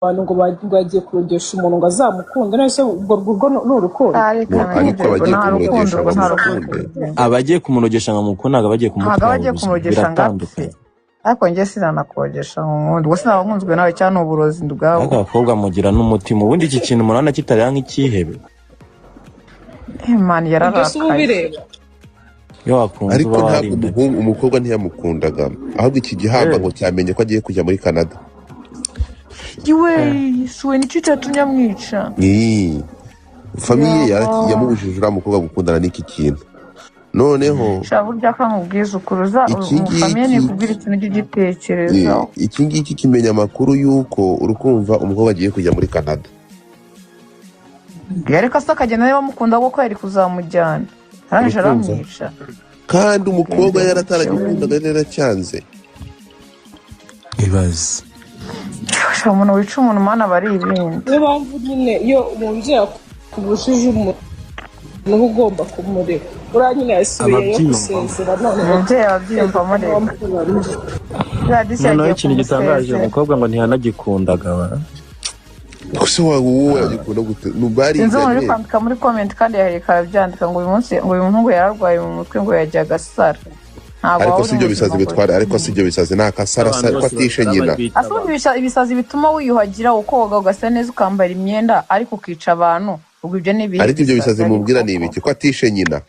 abantu ngo bagiye kurogesha umuntu ngo azamukunda nese ubwo n'urukundo ariko nta rukundo abagiye kumurogesha ngo mukunda abagiye kumutwara biratandukanye ariko njye sinanakogesha nk'undi gusa nabankunzwe nawe cyane uburozi ndubwawe abakobwa mugira n'umutima ubundi iki kintu murana kitaranga nk'ikihebe Imana yararakaye ariko ntabwo umukobwa ntiyamukundaga ahubwo iki gihamba ngo cyamenye ko agiye kujya muri Canada iwe suwe nicyo cyatumye amwica famiye yamubujije uriya mukobwa gukundana n'iki kintu noneho burya akamubwiza ukuruza famiye nikubwira ikintu cy'igitekerezo iki ngiki kimenya amakuru y'uko urukumva umukobwa agiye kujya muri Canada yareka se akagenda niba amukunda kuko yari kuzamujyana arangije aramwica kandi umukobwa yarataragikundaga yaracyanze ibaze umuntu wica umuntu mana bari ibindi niyo mpamvu nyine iyo umuntu yakubujije umuntu uba ugomba kumureka uriya nyine yasubiyeyo gusezera umubyeyi ababyiyumva mureka noneho ikintu gitangaje umukobwa ngo ntihanagikundaga gusa wowe yagikunda gute sinzi muri kwandika muri comment kandi yahereka arabyandika ngo uyu munsi ngo uyu muntu ngo yararwaye mu mutwe ngo yajyaga asara ariko si ibyo bisazi bitwara ariko si ibyo bisazi nakasara ko atishe nyina asubira ibisazi bituma wiyuhagira ukoga ugasa neza ukambara imyenda ariko ukica abantu ubwo ibyo ni ibihe ariko ibyo bisazi mubwira ni ibiki ko atishe nyina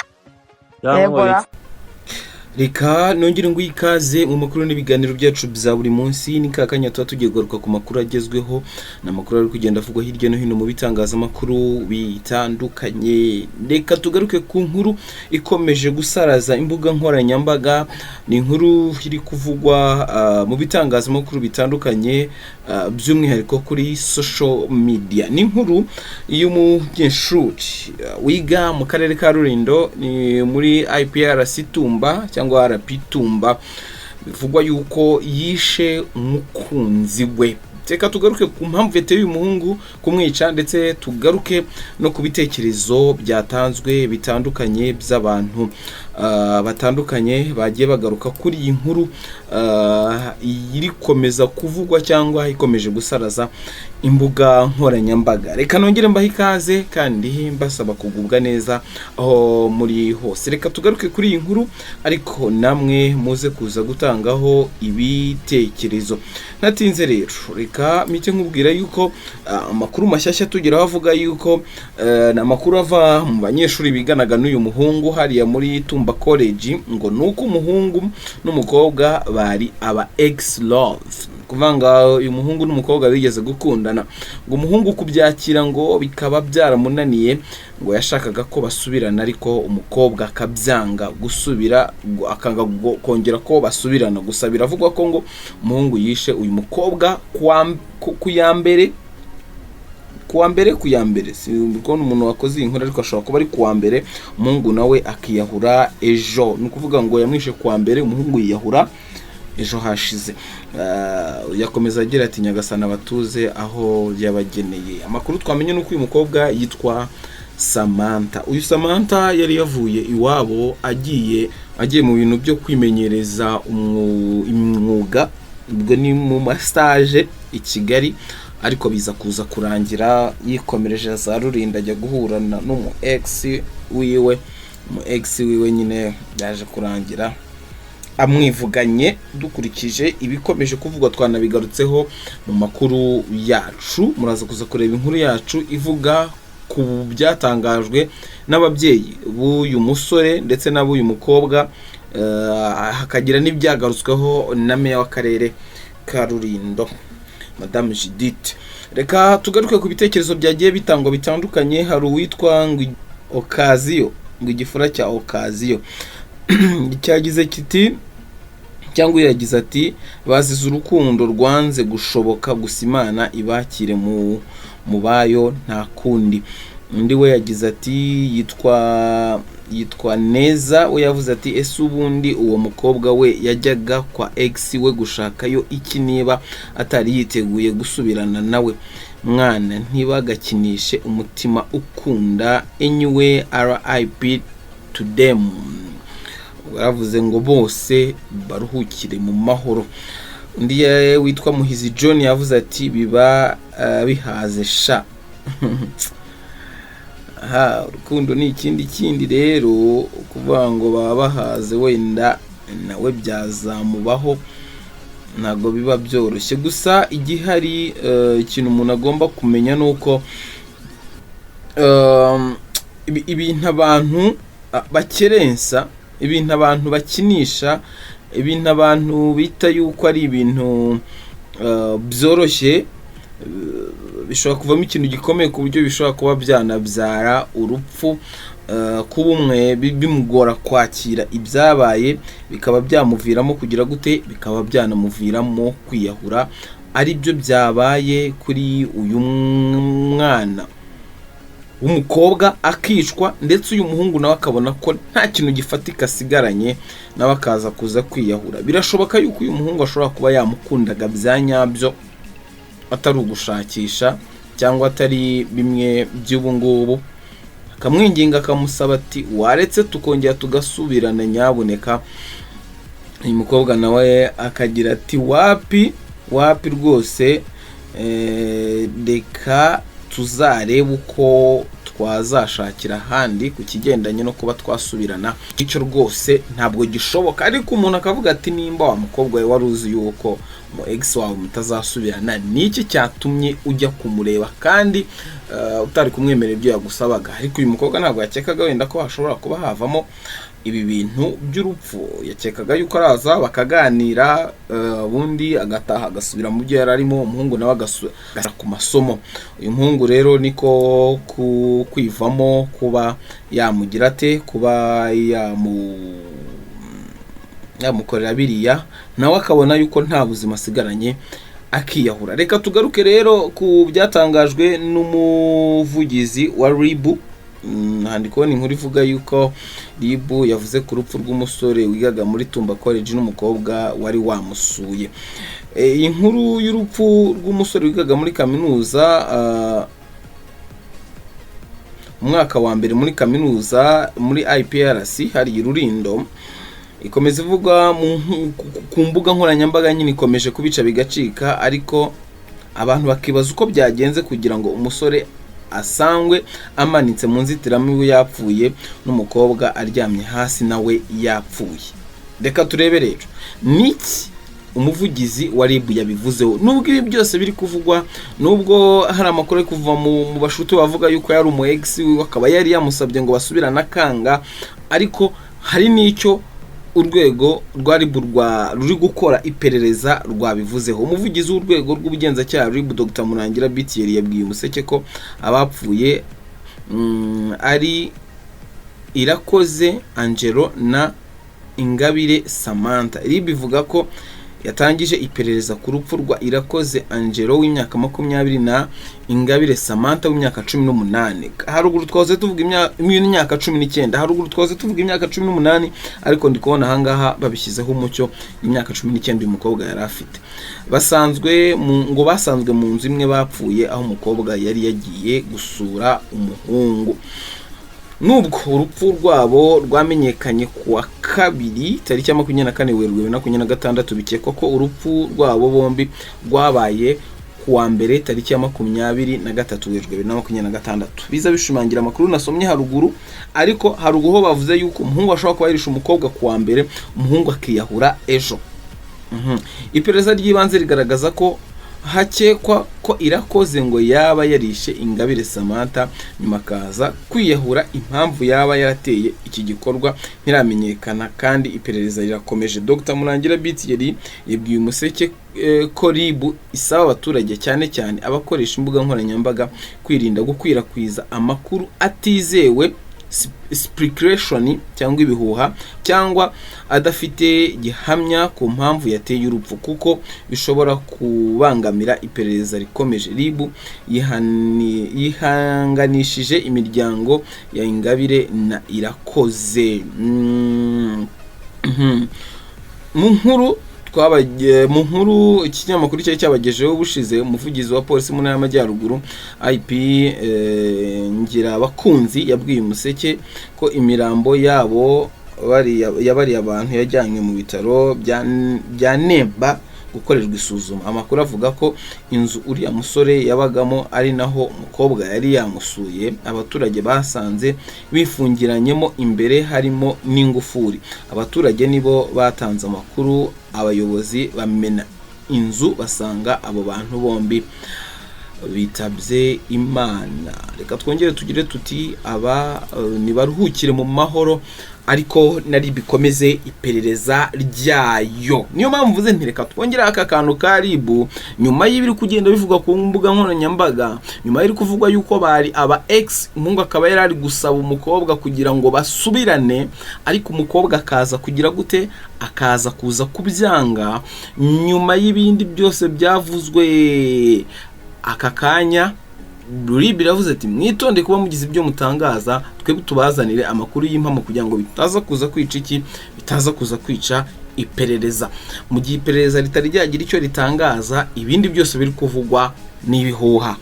reka nongere ngo ikaze mu makuru n'ibiganiro byacu bya buri munsi ni kakanya tuba tugiye kugaruka ku makuru agezweho n'amakuru ari kugenda avugwa hirya no hino mu bitangazamakuru bitandukanye. Reka tugaruke ku nkuru ikomeje gusaraza imbuga nkoranyambaga, ni inkuru iri kuvugwa mu bitangazamakuru bitandukanye by'umwihariko kuri social media. Ni inkuru y'umunyeshuri wiga mu karere ka Rulindo ni muri IPRC Tumba cyangwa RP Tumba, bivugwa yuko yishe umukunzi we. Reka tugaruke ku mpamvu yateye uyu muhungu kumwica, ndetse tugaruke no ku bitekerezo byatanzwe bitandukanye by'abantu batandukanye bagiye bagaruka kuri iyi nkuru iri komeza kuvugwa cyangwa ikomeje gusaraza imbuga nkoranyambaga. Reka nongere mbahe ikaze kandi mbasaba kugubwa neza aho muri hose. Reka tugaruke kuri iyi nkuru ariko namwe muze kuza gutangaho ibitekerezo. Natinze rero reka mite nkubwira yuko amakuru mashyashya tugeraho avuga yuko amakuru ava mu banyeshuri biganaga n'uyu muhungu hariya muri Tumba College, ngo nuko umuhungu n'umukobwa bari aba ex love, kuvanga uyu muhungu n'umukobwa bigeze gukundana, ngo umuhungu kubyakira ngo bikaba byaramunaniye, ngo yashakaga ko basubirana ariko umukobwa akabyanga gusubira, akanga kongera ko basubirana. Gusa biravugwa ko ngo umuhungu yishe uyu mukobwa kuwa mbere ko umuntu wakoze inkuru ariko ashobora kuba ari kuwa mbere, umuhungu nawe akiyahura ejo. Ni ukuvuga ngo yamwishe kuwa mbere, umuhungu yiyahura ejo hashize. Yakomeza agira ati Nyagasana batuze aho yabageneye. Amakuru twamenye nuko uyu mukobwa yitwa Samantha. Uyu Samantha yari yavuye iwabo agiye mu bintu byo kwimenyereza umwuga, ubwo ni mu stage i Kigali, ariko biza kuza kurangira yikomereje za Rulindo ajya guhurana n'umu ex wiwe nyine yaje kurangira amwivuganye. Dukurikije ibikomeje kuvugwa twanabigarutseho mu makuru yacu, muraza kuza kureba inkuru yacu ivuga ku byatangajwe n'ababyeyi b'uyu musore ndetse n'ab'uyu mukobwa, hakagira n'ibyagarutsweho na meya w'akarere ka Rulindo Madame Judith. Reka tugaruke ku bitekerezo byagiye bitangwa bitandukanye. Hari uwitwa ngo Occasion, ngo igifura cya Occasion cyagize kiti cyangwa yagize ati bazize urukundo rwanze gushoboka, gusa Imana ibakire mu bayo nta kundi. Undi we yagize ati yitwa Neza, we yavuze ati ese ubundi uwo mukobwa we yajyaga kwa ex we gushakayo iki niba atari yiteguye gusubirana nawe? Mwana ntibagakinishe umutima ukunda. Anyway RIP to them. Baravuze ngo bose baruhukire mu mahoro. Undi witwa Muhizi John yavuze ati bihaze sha. Aha urukundo ni ikindi rero kuvuga ngo baba bahaze wenda nawe byazamubaho ntago biba byoroshye. Gusa igihari ikintu umuntu agomba kumenya nuko ibintu abantu bakerensa, ibintu abantu bakinisha, ibintu abantu bita yuko ari ibintu byoroshye bishobora kuvamo ikintu gikomeye ku buryo bishobora kuba byanabyara urupfu. Kuba umwe bimugora kwakira ibyabaye bikaba byamuviramo kugira gute, bikaba byanamuviramo kwiyahura. Ari byo byabaye kuri uyu mwana w'umukobwa akicwa, ndetse uyu muhungu nawe akabona ko nta kintu gifatika asigaranye, nawe akaza kuza kwiyahura. Birashoboka yuko uyu muhungu ashobora kuba yamukundaga bya nyabyo, atari ugushakisha cyangwa atari bimwe by'ubu ngubu, akamwinginga akamusaba ati waretse tukongera tugasubirana nyaboneka. Uyu mukobwa nawe akagira ati wapi rwose, reka tuzarebe uko twazashakira ahandi ku kigendanye no kuba twasubirana. Icyo rwose ntabwo gishoboka. Ariko umuntu akavuga ati nimba wa mukobwa we wari uzi yuko mu ex wawe mutazasubirana, niki cyatumye ujya kumureba kandi utari kumwemerera ibyo yagusabaga? Ariko uyu mukobwa ntabwo yakekaga wenda ko hashobora kuba havamo ibi bintu by'urupfu. Yakekaga yuko araza bakaganira, ubundi agataha agasubira mu byo yari arimo, umuhungu nawe agasubira ku masomo. Uyu muhungu rero niko kwivamo kuba yamugira ate, kuba yamukorera biriya, nawe akabona yuko nta buzima asigaranye akiyahura. Reka tugaruke rero ku byatangajwe n'umuvugizi wa RIB. Handiko ni inkuru ivuga yuko RIB yavuze ku rupfu rw'umusore wigaga muri Tumba College n'umukobwa wari wamusuye. Inkuru y'urupfu rw'umusore wigaga muri kaminuza umwaka wa mbere muri kaminuza muri IPRC hari Rulindo ikomeza ivugwa ku mbuga nkoranyambaga, nyine ikomeje kubica bigacika, ariko abantu bakibaza uko byagenze kugira ngo umusore asangwe amanitse mu nzitiramibu yapfuye n'umukobwa aryamye hasi nawe yapfuye. Reka turebe rero niki umuvugizi wa RIB yabivuzeho. Nubwo ibi byose biri kuvugwa, nubwo hari amakuru kuva mu bashuti bavuga yuko yari umu ex we akaba yari yamusabye ngo basubirana kanga, ariko hari n'icyo urwego rwa RIB ruri gukora iperereza rwabivuzeho. Umuvugizi w'urwego rw'ubugenzacyaha RIB Dr Murangira Bitieri yabwiye Umuseke ko abapfuye ari Irakoze Angelo na Ingabire Samantha. RIB ivuga ko yatangije iperereza ku rupfu rwa Irakoze Angelo w'imyaka 20 na Ingabire Samantha w'imyaka 18. Haruguru twaze tuvuga imyaka 19, haruguru twaze tuvuga imyaka 18, ariko ndi kubona hangaha babishyizeho umucyo imyaka 19 uyu mukobwa yari afite. Basanzwe mu nzu imwe bapfuye, aho umukobwa yari yagiye gusura umuhungu. Nubwo urupfu rwabo rwamenyekanye kuwa kabiri tariki ya 24 Werurwe 2026, bikekwa ko urupfu rwabo bombi rwabaye kuwa mbere tariki ya 23 Werurwe 2026. Biza bishimangira amakuru nasomye haruguru, ariko haruguru bavuze yuko umuhungu ashobora kuba yirisha umukobwa kuwa mbere, umuhungu akiyahura ejo. Iperereza ry'ibanze rigaragaza ko hakekwa ko Irakoze ngo yaba yarishe Ingabire Samantha, nyuma kaza kwiyahura. Impamvu yaba yarateye iki gikorwa ntiramenyekana kandi iperereza rirakomeje. Dr Murangira Bitieri yabwiye Umuseke ko RIB isaba abaturage cyane cyane abakoresha imbuga nkoranyambaga kwirinda gukwirakwiza amakuru atizewe, speculation cyangwa ibihuha, cyangwa adafite gihamya ku mpamvu yateye urupfu, kuko bishobora kubangamira iperereza rikomeje. RIB yihanganishije imiryango ya Ingabire na Irakoze. Mu nkuru ikinyamakuru cyari cyabagejeho ubushize, umuvugizi wa polisi mu ntara y'Amajyaruguru IP Ngira Abakunzi yabwiye Umuseke ko imirambo yabo yabari abantu yajyanywe mu bitaro bya Nemba gukorerwa isuzuma. Amakuru avuga ko inzu uriya musore yabagamo ari naho umukobwa yari yamusuye, abaturage basanze bifungiranyemo imbere harimo n'ingufuri. Abaturage nibo batanze amakuru, abayobozi bamena inzu basanga abo bantu bombi bitabye Imana. Reka twongere tugire tuti aba nibaruhukire mu mahoro, ariko nari bikomeze iperereza ryayo. Niyo mpamvu mvuze nti reka twongere aka kantu ka RIB nyuma y'ibiri kugenda bivugwa ku mbuga nkoranyambaga, nyuma y'iri kuvugwa yuko bari aba ex, umuhungu akaba yari ari gusaba umukobwa kugira ngo basubirane, ariko umukobwa akaza kugira gute, akaza kuza kubyanga. Nyuma y'ibindi byose byavuzwe aka kanya, RIB iravuze ati mwitonde kuba mugize ibyo mutangaza, twebwe tubazanire amakuru y'impamo kugira ngo bitaza kuza kwica iki, bitaza kuza kwica iperereza. Mu gihe iperereza ritari ryagira icyo ritangaza, ibindi byose biri kuvugwa n'ibihuha.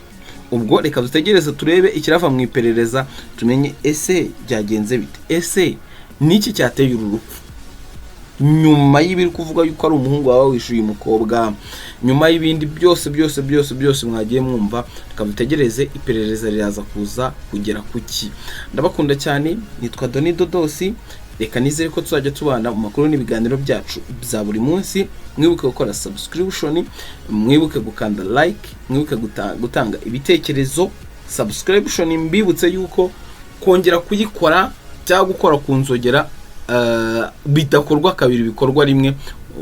Ubwo reka dutegereze turebe ikirava mu iperereza, tumenye ese byagenze bite, ese niki cyateye uru rupfu. Nyuma y'ibiri kuvuga yuko ari umuhungu wawe wishuye umukobwa, nyuma y'ibindi byose mwagiye mwumva, tukabutegereze iperereza riraza kuza kugera kuki. Ndabakunda cyane, nitwa Doni Dodosi. Reka nizere ko tuzajya tubana mu makuru n'ibiganiro byacu bya buri munsi. Mwibuke gukora subscription, mwibuke gukanda like, mwibuke gutanga ibitekerezo. Subscription mbibutse yuko kongera kuyikora cyangwa gukora ku nzogera bitakorwa kabiri, bikorwa rimwe.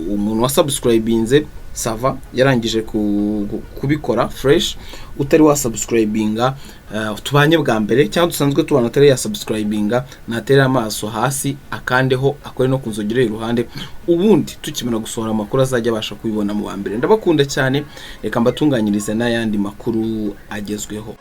Umuntu wa subscribinze sava yarangije kubikora fresh, utari wa subscribinga tubanye bwa mbere cyangwa dusanzwe tubana atari ya subscribinga, natera amaso hasi akandeho akore no kunzogera iruhande, ubundi tukimara gusohora amakuru azajya abasha kubibona mu wa mbere. Ndabakunda cyane, reka mbatunganyirize n'ayandi makuru agezweho.